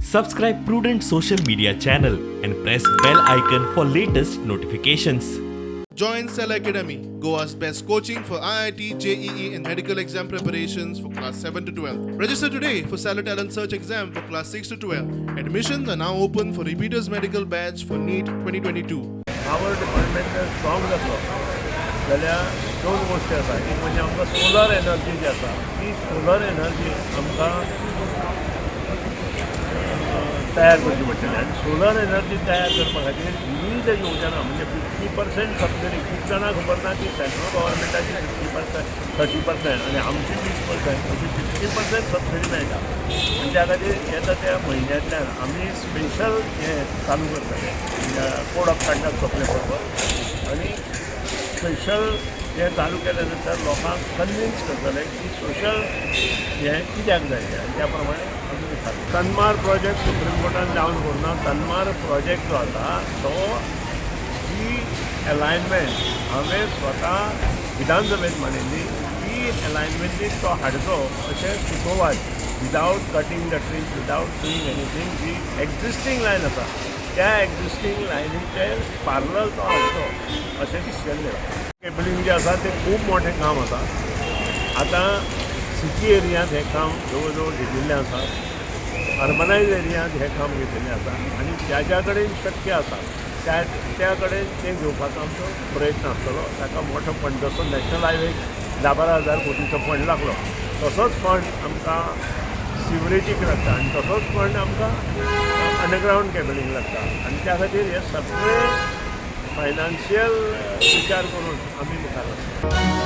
Subscribe Prudent Social Media channel and press bell icon for latest notifications. Join Cell Academy, Goa's best coaching for IIT, JEE and medical exam preparations for class 7 to 12. Register today for Cell Talent Search exam for class 6 to 12. Admissions are now open for repeaters medical batch for NEET 2022. Power department strong जातलो जाल्यार दोन गोश्टी आसा. एक म्हणजे आमकां solar energy जी आसा ती सोलर एनर्जी आमकां तयार करची पडटली आनी सोलर एनर्जी तयार करपा खातीर विविध योजना म्हणजे 50% सबसिडी. खूब जाणां खबर ना की सेंट्रल गव्हर्मेंटाची 50% 30% आनी आमची 20% अशी 50% सबसिडी मेळटा. आनी त्या खातीर येता त्या म्हयन्यांतल्यान आमी स्पेशल हें चालू करतले कोड ऑफ कंडक्ट सोंपले बरोबर आनी स्पेशल हें चालू केल्या नंतर लोकांक कन्विन्स करतले की सोशल हें कित्याक जाय आनी त्या प्रमाणे आमी विचारता. तन्मार प्रोजेक्ट सुप्रीम कोर्टान जावन व्हरना. तन्मार प्रोजेक्ट जो आसा तो ही अलायनमेंट हांवें स्वता विधानसभेंत मांडिल्ली. ही अलायनमेंटीक तो हाडचो अशें सुचोवप विदावट कटींग द ट्रीज विदावट डुईंग एनीथींग. जी एक्झिस्टींग लायन आसा त्या एक्झिस्टींग लायनीचे पार्लल तो हाडचो अशें दिशिल्लें. केबलिंग जें आसा तें खूब मोठें काम आसा. आतां सिटी एरियांत हें काम जवळ जवळ घेतिल्लें आसा. अर्बनायज एरियांत हें काम घेतिल्लें आसा आनी ज्या कडेन शक्य आसा त्या कडेन तें घेवपाचो आमचो प्रयत्न आसतलो. ताका मोठो फंड जसो नॅशनल हायवेक 10-12,000 कोटीचो फंड लागलो तसोच फंड आमकां सिवरेजीक लागता आनी तसोच फंड आमकां अंडरग्रावंड केबलिंग लागता. आनी त्या खातीर हे सगळे फायनान्शियल विचार करून आमी मुखार वता.